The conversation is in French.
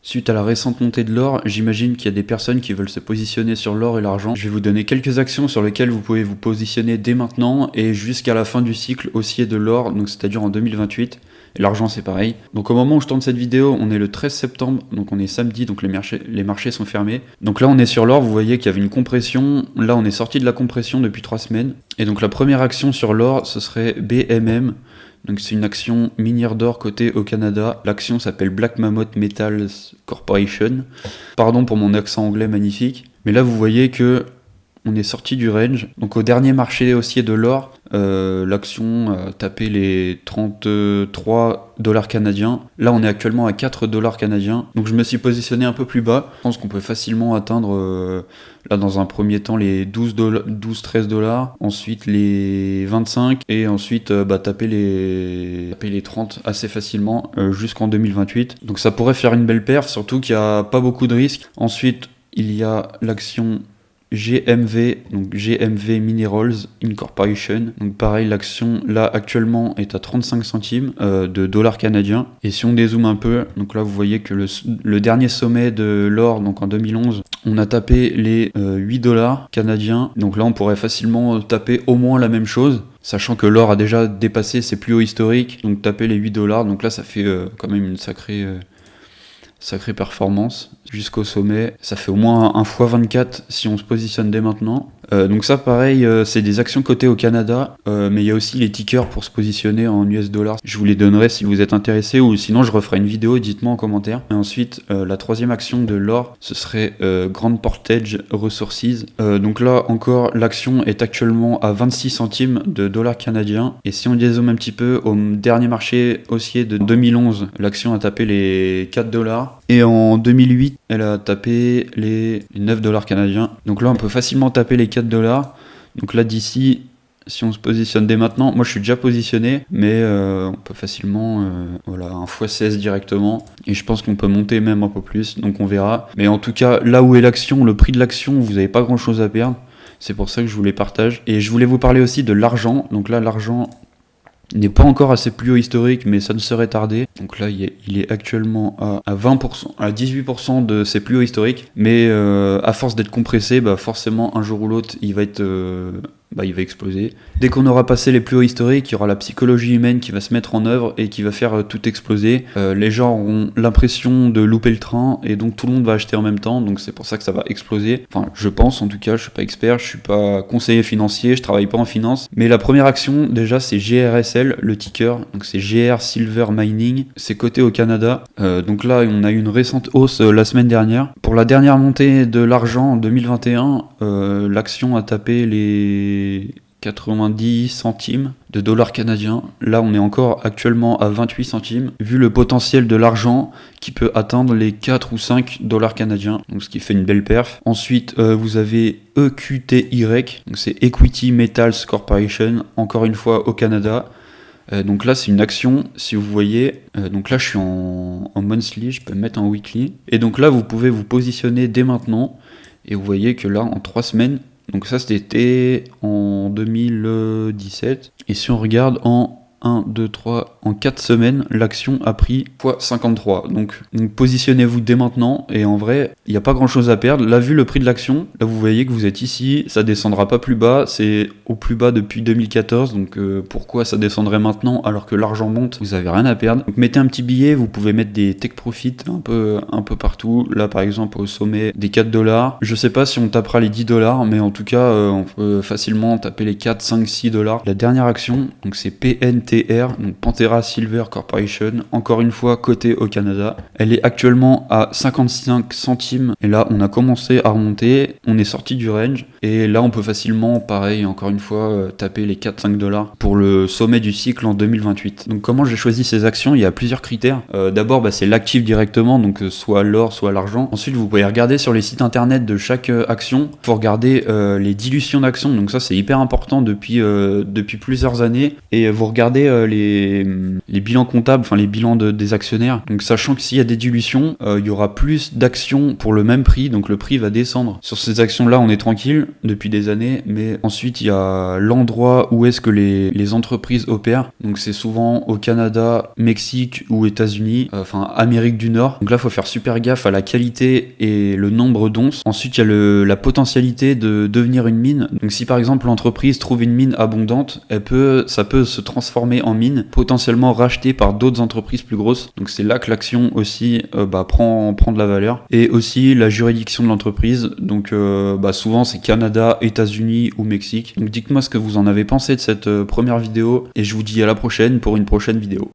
Suite à la récente montée de l'or, j'imagine qu'il y a des personnes qui veulent se positionner sur l'or et l'argent. Je vais vous donner quelques actions sur lesquelles vous pouvez vous positionner dès maintenant et jusqu'à la fin du cycle haussier de l'or, donc c'est-à-dire en 2028. Et l'argent c'est pareil. Donc au moment où je tourne cette vidéo, on est le 13 septembre, donc on est samedi, donc les marchés sont fermés. Donc là on est sur l'or, vous voyez qu'il y avait une compression. Là on est sorti de la compression depuis 3 semaines. Et donc la première action sur l'or, ce serait BMM. Donc c'est une action minière d'or cotée au Canada. L'action s'appelle Black Mammoth Metals Corporation. Pardon pour mon accent anglais magnifique. Mais là vous voyez que on est sorti du range. Donc au dernier marché haussier de l'or, l'action a tapé les 33 $ canadiens. Là on est actuellement à 4 $ canadiens. Donc je me suis positionné un peu plus bas. Je pense qu'on peut facilement atteindre, là dans un premier temps, les 12-13 $. Ensuite les 25 et ensuite taper les 30 assez facilement jusqu'en 2028. Donc ça pourrait faire une belle perf, surtout qu'il n'y a pas beaucoup de risques. Ensuite il y a l'action GMV, donc GMV Minerals Incorporation. Donc pareil, l'action là actuellement est à 35 centimes de dollars canadiens. Et si on dézoome un peu, donc là vous voyez que le dernier sommet de l'or, donc en 2011, on a tapé les 8 $ canadiens. Donc là on pourrait facilement taper au moins la même chose, sachant que l'or a déjà dépassé ses plus hauts historiques. Donc taper les 8 $, donc là ça fait quand même une sacrée performance jusqu'au sommet. Ça fait au moins un x24 si on se positionne dès maintenant. Donc ça pareil, c'est des actions cotées au Canada, mais il y a aussi les tickers pour se positionner en US dollars. Je vous les donnerai si vous êtes intéressé, ou sinon je referai une vidéo, dites-moi en commentaire. Et ensuite, la troisième action de l'or, ce serait Grand Portage Resources. Donc là encore, l'action est actuellement à 26 centimes de dollars canadiens. Et si on dézoome un petit peu, au dernier marché haussier de 2011, l'action a tapé les 4 $. Et en 2008, elle a tapé les 9 $ canadiens. Donc là, on peut facilement taper les 4 $. Donc là, d'ici, si on se positionne dès maintenant, moi je suis déjà positionné, mais on peut facilement un x16 directement. Et je pense qu'on peut monter même un peu plus, donc on verra. Mais en tout cas, là où est l'action, le prix de l'action, vous n'avez pas grand chose à perdre. C'est pour ça que je vous les partage. Et je voulais vous parler aussi de l'argent. Donc là, l'argent n'est pas encore à ses plus hauts historiques, mais ça ne serait tardé. Donc là, il est actuellement à 20%, à 18% de ses plus hauts historiques. Mais à force d'être compressé, forcément, un jour ou l'autre, il va exploser. Dès qu'on aura passé les plus hauts historiques, il y aura la psychologie humaine qui va se mettre en œuvre et qui va faire tout exploser. Les gens auront l'impression de louper le train et donc tout le monde va acheter en même temps. Donc c'est pour ça que ça va exploser. Enfin, je pense en tout cas, je suis pas expert, je suis pas conseiller financier, je travaille pas en finance. Mais la première action, déjà, c'est GRSL, le ticker. Donc c'est GR Silver Mining. C'est coté au Canada. Donc là, on a eu une récente hausse la semaine dernière. Pour la dernière montée de l'argent en 2021, l'action a tapé les 90 centimes de dollars canadiens. Là, on est encore actuellement à 28 centimes, vu le potentiel de l'argent qui peut atteindre les 4 ou 5 $ canadiens, donc ce qui fait une belle perf. Ensuite, vous avez EQTY, donc c'est Equity Metals Corporation, encore une fois au Canada. Donc là c'est une action, si vous voyez, donc là je suis en monthly, je peux me mettre en weekly, et donc là vous pouvez vous positionner dès maintenant, et vous voyez que là en 3 semaines, donc ça c'était en 2017, et si on regarde en 1, 2, 3, en 4 semaines, l'action a pris x53. Donc positionnez-vous dès maintenant, et en vrai, il n'y a pas grand chose à perdre. Là, vu le prix de l'action, là vous voyez que vous êtes ici, ça descendra pas plus bas, c'est au plus bas depuis 2014, donc pourquoi ça descendrait maintenant alors que l'argent monte? Vous avez rien à perdre. Donc mettez un petit billet, vous pouvez mettre des take profit un peu partout. Là par exemple au sommet des 4 $. Je sais pas si on tapera les 10 $, mais en tout cas on peut facilement taper les 4, 5, 6 $. La dernière action, donc c'est PNTR, donc Pantera Silver Corporation, encore une fois cotée au Canada. Elle est actuellement à 55 centimes, et là on a commencé à remonter, on est sorti du range, et là on peut facilement, pareil, encore une fois, taper les 4-5 $ pour le sommet du cycle en 2028. Donc comment j'ai choisi ces actions? Il y a plusieurs critères. D'abord c'est l'actif directement, donc soit l'or, soit l'argent. Ensuite vous pouvez regarder sur les sites internet de chaque action, il faut regarder les dilutions d'actions, donc ça c'est hyper important depuis plusieurs années, et vous regardez regardé les bilans comptables, enfin les bilans des actionnaires. Donc sachant que s'il y a des dilutions, il y aura plus d'actions pour le même prix, donc le prix va descendre. Sur ces actions-là, on est tranquille depuis des années, mais ensuite il y a l'endroit où est-ce que les entreprises opèrent. Donc c'est souvent au Canada, Mexique ou États-Unis, enfin Amérique du Nord. Donc là, il faut faire super gaffe à la qualité et le nombre d'onces. Ensuite, il y a la potentialité de devenir une mine. Donc si par exemple l'entreprise trouve une mine abondante, ça peut se transformer en mine, potentiellement rachetée par d'autres entreprises plus grosses. Donc c'est là que l'action aussi prend de la valeur. Et aussi la juridiction de l'entreprise. Donc souvent c'est Canada, États-Unis ou Mexique. Donc dites-moi ce que vous en avez pensé de cette première vidéo et je vous dis à la prochaine pour une prochaine vidéo.